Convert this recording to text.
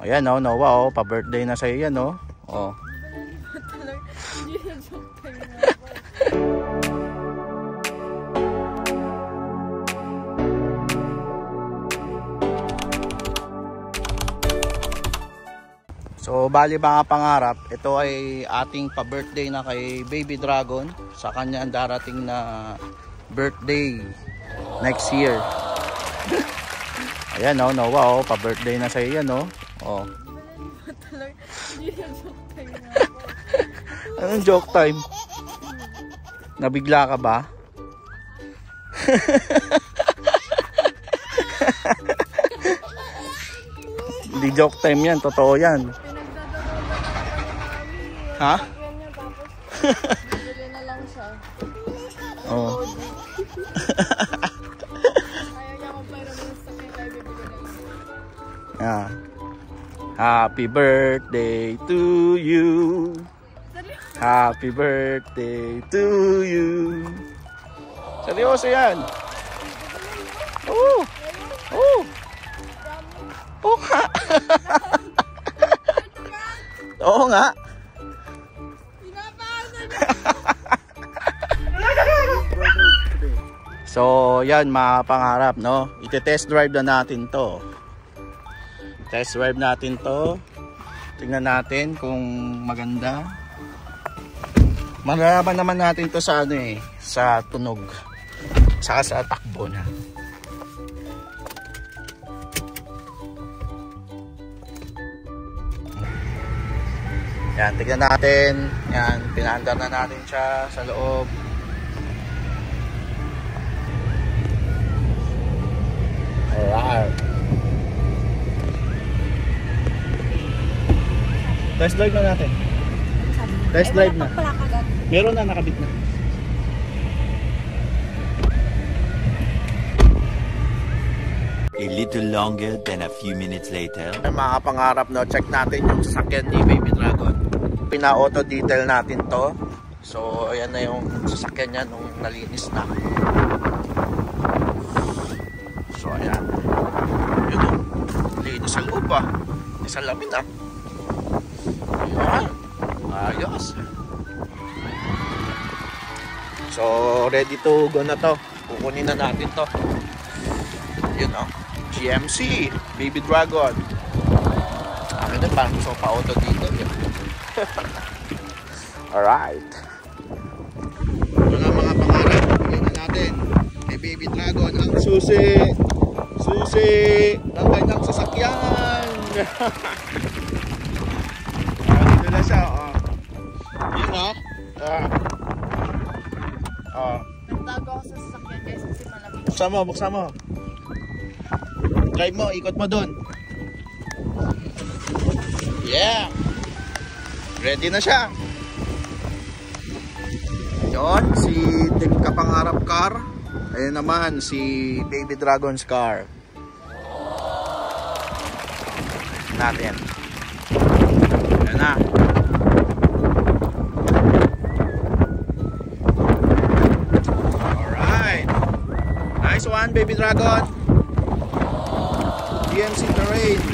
Ayan oh, Noah oh, pa-birthday na sa'yo yan oh. Oh. So bali mga pangarap, ito ay ating pa-birthday na kay Baby Dragon sa kanya ang darating na birthday next year. Ayan oh, Noah oh, pa-birthday na sa'yo yan oh. Oh. Anong joke time? Nabigla ka ba? Hindi joke time yan, totoo yan. Ha? Bili na lang siya. Oh. Ayaw niya magpairam ng sakit ay bibili na lang. Ah. Happy birthday to you. Happy birthday to you. Seryoso yan. Oh. Oh. Oo nga. Oo nga. So, yan mga pangarap, no? Ite-test drive na natin to. Test drive natin to. Tingnan natin kung maganda. Malalaman naman natin to sa ano eh, sa tunog. Saka sa takbo na. Yan, tignan natin. Yan, pinaandar na natin siya sa loob. Alright. Test drive na natin. Test drive na. Meron na, nakabit na. A little longer than a few minutes later. Mga pangarap, no, check natin yung sasakyan ni Baby Dragon. Pina-auto detail natin to. So ayan na yung sasakyan niya nung nalinis na. So ayan. Yun o. Linis sa loob ah. Sa lamin ah. Ayan. Ayos. So ready to go na to. Kukunin na natin to. Yun o. GMC Baby Dragon. Akin na parang gusto pa-auto dito. Alright. Ito na mga pangarap. Bigyan na natin kay Baby Dragon ang susi ng kanyang sasakyan. Dito na siya. Yun o. Nagtago ako sa sasakyan guys kasi malamig. Buksan mo. Drive mo, ikot mo dun. Yeah. Ready na siya. Yun, si Team Kapangarap Car. Ayun naman, si Baby Dragon's car. Natin. Ayan na. Alright. Nice one, Baby Dragon. GMC Terrain.